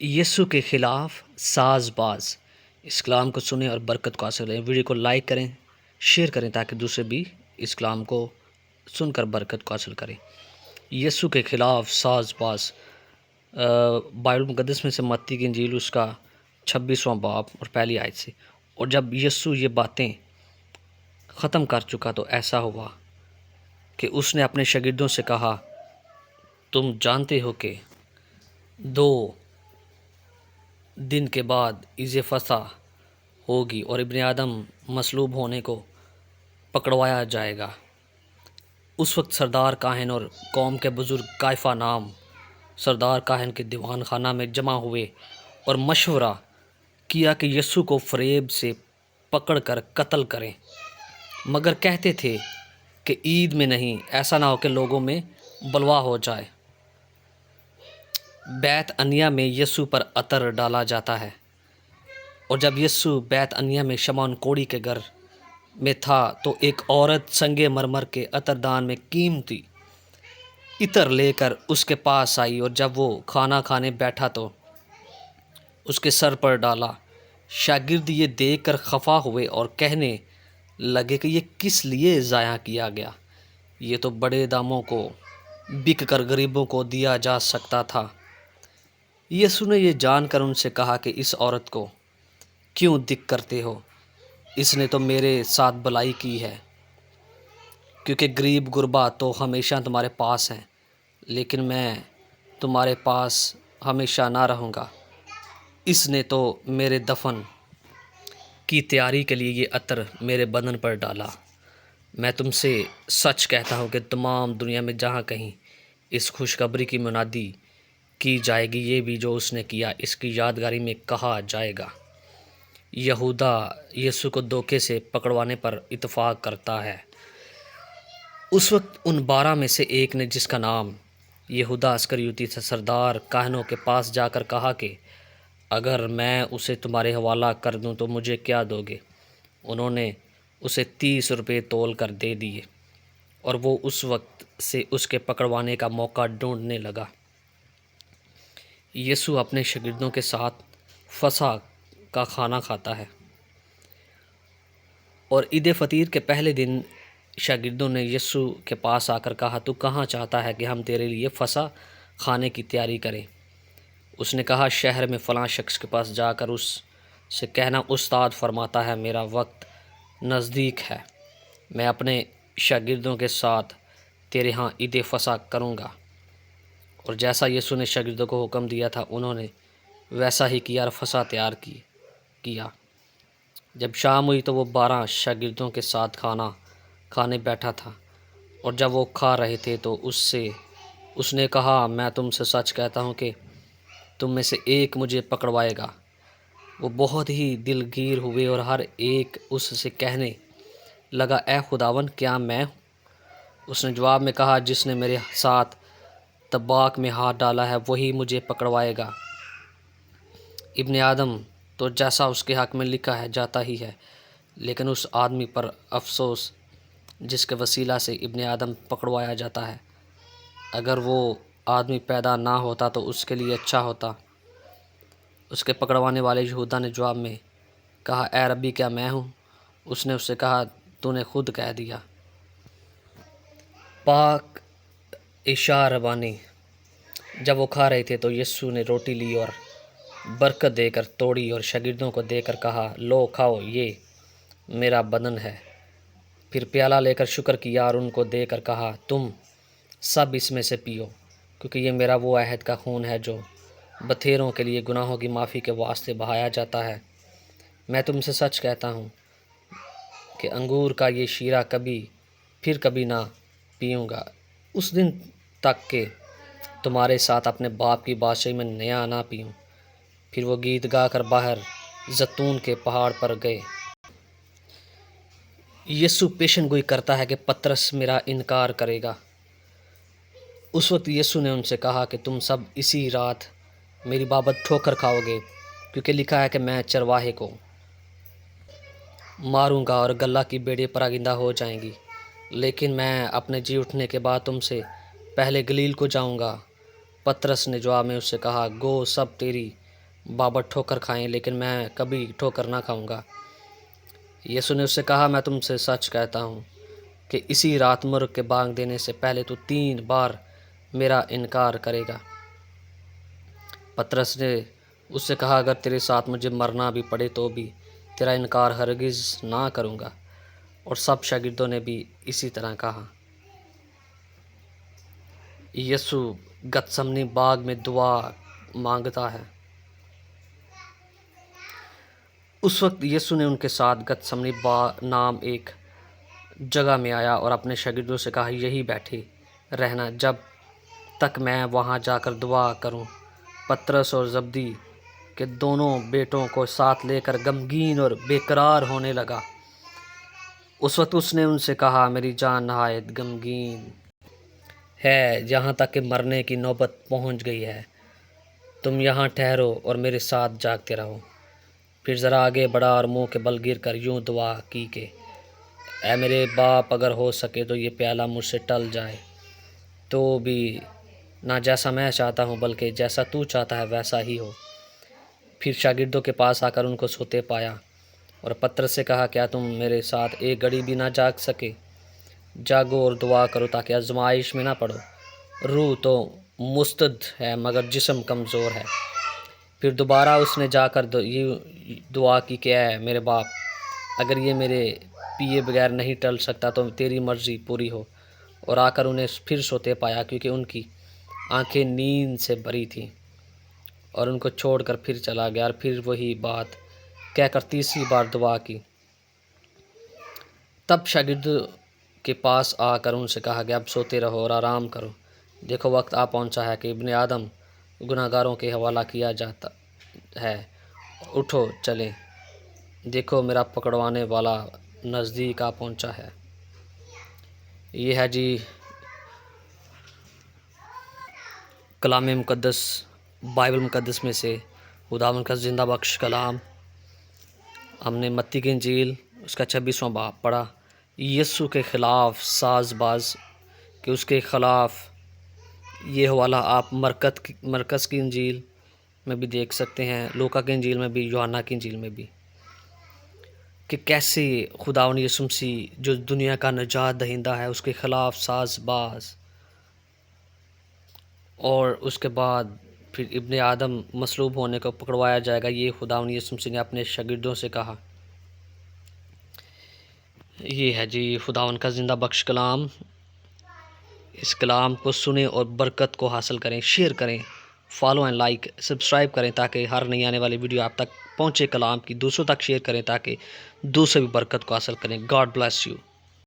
یسوع کے خلاف ساز باز اس کلام کو سنیں اور برکت کو حاصل کریں۔ ویڈیو کو لائک کریں، شیئر کریں تاکہ دوسرے بھی اس کلام کو سن کر برکت کو حاصل کریں۔ یسوع کے خلاف ساز باز بائبل مقدس میں سے متی کی انجیل اس کا 26واں باب اور پہلی آیت سے۔ اور جب یسوع یہ باتیں ختم کر چکا تو ایسا ہوا کہ اس نے اپنے شاگردوں سے کہا، تم جانتے ہو کہ 2 دن کے بعد عید فصح ہوگی اور ابن آدم مصلوب ہونے کو پکڑوایا جائے گا۔ اس وقت سردار کاہن اور قوم کے بزرگ قیافہ نام سردار کاہن کے دیوان خانہ میں جمع ہوئے اور مشورہ کیا کہ یسوع کو فریب سے پکڑ کر قتل کریں، مگر کہتے تھے کہ عید میں نہیں، ایسا نہ ہو کہ لوگوں میں بلوا ہو جائے۔ بیت عنیہ میں یسوع پر عطر ڈالا جاتا ہے، اور جب یسوع بیت عنیہ میں شمعون کوڑی کے گھر میں تھا تو ایک عورت سنگ مرمر کے عطردان میں قیمتی عطر لے کر اس کے پاس آئی، اور جب وہ کھانا کھانے بیٹھا تو اس کے سر پر ڈالا۔ شاگرد یہ دیکھ کر خفا ہوئے اور کہنے لگے کہ یہ کس لیے ضائع کیا گیا، یہ تو بڑے داموں کو بک کر غریبوں کو دیا جا سکتا تھا۔ یسوع نے یہ جان کر ان سے کہا کہ اس عورت کو کیوں دکھ کرتے ہو، اس نے تو میرے ساتھ بھلائی کی ہے، کیونکہ غریب غربا تو ہمیشہ تمہارے پاس ہیں، لیکن میں تمہارے پاس ہمیشہ نہ رہوں گا۔ اس نے تو میرے دفن کی تیاری کے لیے یہ عطر میرے بدن پر ڈالا۔ میں تم سے سچ کہتا ہوں کہ تمام دنیا میں جہاں کہیں اس خوشخبری کی منادی کی جائے گی، یہ بھی جو اس نے کیا اس کی یادگاری میں کہا جائے گا۔ یہودا یسوع کو دھوکے سے پکڑوانے پر اتفاق کرتا ہے۔ اس وقت ان 12 میں سے ایک نے، جس کا نام یہودا اسکریوتی تھا، سردار کاہنوں کے پاس جا کر کہا کہ اگر میں اسے تمہارے حوالہ کر دوں تو مجھے کیا دو گے؟ انہوں نے اسے 30 روپے تول کر دے دیے، اور وہ اس وقت سے اس کے پکڑوانے کا موقع ڈھونڈنے لگا۔ یسوع اپنے شاگردوں کے ساتھ فصح کا کھانا کھاتا ہے، اور عید فطر کے پہلے دن شاگردوں نے یسوع کے پاس آ کر کہا، تو کہاں چاہتا ہے کہ ہم تیرے لیے فصح کھانے کی تیاری کریں؟ اس نے کہا، شہر میں فلاں شخص کے پاس جا کر اس سے کہنا، استاد فرماتا ہے میرا وقت نزدیک ہے، میں اپنے شاگردوں کے ساتھ تیرے ہاں عید فصح کروں گا۔ اور جیسا یسوع نے شاگردوں کو حکم دیا تھا انہوں نے ویسا ہی کیا اور فصح تیار کیا۔ جب شام ہوئی تو وہ 12 شاگردوں کے ساتھ کھانا کھانے بیٹھا تھا، اور جب وہ کھا رہے تھے تو اس نے کہا، میں تم سے سچ کہتا ہوں کہ تم میں سے ایک مجھے پکڑوائے گا۔ وہ بہت ہی دلگیر ہوئے اور ہر ایک اس سے کہنے لگا، اے خداوند، کیا میں ہوں؟ اس نے جواب میں کہا، جس نے میرے ساتھ طباق میں ہاتھ ڈالا ہے وہی مجھے پکڑوائے گا۔ ابن آدم تو جیسا اس کے حق میں لکھا ہے جاتا ہی ہے، لیکن اس آدمی پر افسوس جس کے وسیلہ سے ابن آدم پکڑوایا جاتا ہے۔ اگر وہ آدمی پیدا نہ ہوتا تو اس کے لیے اچھا ہوتا۔ اس کے پکڑوانے والے یہودا نے جواب میں کہا، اے ربی، کیا میں ہوں؟ اس نے اس سے کہا، تو نے خود کہہ دیا۔ پاک عشاء ربانی۔ جب وہ کھا رہے تھے تو یسوع نے روٹی لی اور برکت دے کر توڑی اور شاگردوں کو دے کر کہا، لو کھاؤ، یہ میرا بدن ہے۔ پھر پیالہ لے کر شکر کیا اور ان کو دے کر کہا، تم سب اس میں سے پیو، کیونکہ یہ میرا وہ عہد کا خون ہے جو بتھیروں کے لیے گناہوں کی معافی کے واسطے بہایا جاتا ہے۔ میں تم سے سچ کہتا ہوں کہ انگور کا یہ شیرہ کبھی نہ پیوں گا، اس دن تک کہ تمہارے ساتھ اپنے باپ کی بادشاہی میں نیا نہ پیوں۔ پھر وہ گیت گا کر باہر زیتون کے پہاڑ پر گئے۔ یسوع پیشن گوئی کرتا ہے کہ پطرس میرا انکار کرے گا۔ اس وقت یسوع نے ان سے کہا کہ تم سب اسی رات میری بابت ٹھوکر کھاؤ گے، کیونکہ لکھا ہے کہ میں چرواہے کو ماروں گا اور گلہ کی بھیڑیں پراگندہ ہو جائیں گی، لیکن میں اپنے جی اٹھنے کے بعد تم سے پہلے گلیل کو جاؤں گا۔ پطرس نے جواب میں اس سے کہا، گو، سب تیری بابا ٹھوکر کھائیں لیکن میں کبھی ٹھوکر نہ کھاؤں گا۔ یسوع نے اس سے کہا، میں تم سے سچ کہتا ہوں کہ اسی رات مرغ کے بانگ دینے سے پہلے تو 3 بار میرا انکار کرے گا۔ پطرس نے اس سے کہا، اگر تیرے ساتھ مجھے مرنا بھی پڑے تو بھی تیرا انکار ہرگز نہ کروں گا۔ اور سب شاگردوں نے بھی اسی طرح کہا۔ یسوع گتسمنی باغ میں دعا مانگتا ہے۔ اس وقت یسوع نے ان کے ساتھ گتسمنی باغ نام ایک جگہ میں آیا اور اپنے شاگردوں سے کہا، یہی بیٹھے رہنا جب تک میں وہاں جا کر دعا کروں۔ پطرس اور زبدی کے دونوں بیٹوں کو ساتھ لے کر غمگین اور بے قرار ہونے لگا۔ اس وقت اس نے ان سے کہا، میری جان نہایت غمگین ہے، یہاں تک کہ مرنے کی نوبت پہنچ گئی ہے۔ تم یہاں ٹھہرو اور میرے ساتھ جاگتے رہو۔ پھر ذرا آگے بڑھا اور منہ کے بل گر کر یوں دعا کی کہ اے میرے باپ، اگر ہو سکے تو یہ پیالہ مجھ سے ٹل جائے، تو بھی نہ جیسا میں چاہتا ہوں بلکہ جیسا تو چاہتا ہے ویسا ہی ہو۔ پھر شاگردوں کے پاس آ کر ان کو سوتے پایا اور پطرس سے کہا، کیا تم میرے ساتھ ایک گھڑی بھی نہ جاگ سکے؟ جاگو اور دعا کرو تاکہ آزمائش میں نہ پڑو۔ روح تو مستعد ہے مگر جسم کمزور ہے۔ پھر دوبارہ اس نے جا کر یہ دعا کی کہ اے میرے باپ، اگر یہ میرے پیے بغیر نہیں ٹل سکتا تو تیری مرضی پوری ہو۔ اور آ کر انہیں پھر سوتے پایا کیونکہ ان کی آنکھیں نیند سے بھری تھیں، اور ان کو چھوڑ کر پھر چلا گیا اور پھر وہی بات کہہ کر تیسری بار دعا کی۔ تب شاگرد کے پاس آ کر ان سے کہا کہ اب سوتے رہو اور آرام کرو، دیکھو وقت آ پہنچا ہے کہ ابن آدم گناہ گاروں کے حوالہ کیا جاتا ہے۔ اٹھو چلیں، دیکھو میرا پکڑوانے والا نزدیک آ پہنچا ہے۔ یہ ہے جی کلام مقدس، بائبل مقدس میں سے خداوند کا زندہ بخش کلام۔ ہم نے متی کی انجیل اس کا 26واں باب پڑھا، یسوع کے خلاف ساز باز کہ اس کے خلاف یہ حوالہ آپ مرکز کی انجیل میں بھی دیکھ سکتے ہیں، لوکا کی انجیل میں بھی، یوحنا کی انجیل میں بھی، کہ کیسے خداوند یسوع مسیح جو دنیا کا نجات دہندہ ہے اس کے خلاف ساز باز، اور اس کے بعد پھر ابن آدم مصلوب ہونے کو پکڑوایا جائے گا، یہ خداوند یسوع مسیح نے اپنے شاگردوں سے کہا۔ یہ ہے جی خداوند کا زندہ بخش کلام۔ اس کلام کو سنیں اور برکت کو حاصل کریں، شیئر کریں، فالو اینڈ لائک سبسکرائب کریں تاکہ ہر نئی آنے والی ویڈیو آپ تک پہنچے۔ کلام کی دوسروں تک شیئر کریں تاکہ دوسرے بھی برکت کو حاصل کریں۔ God bless you.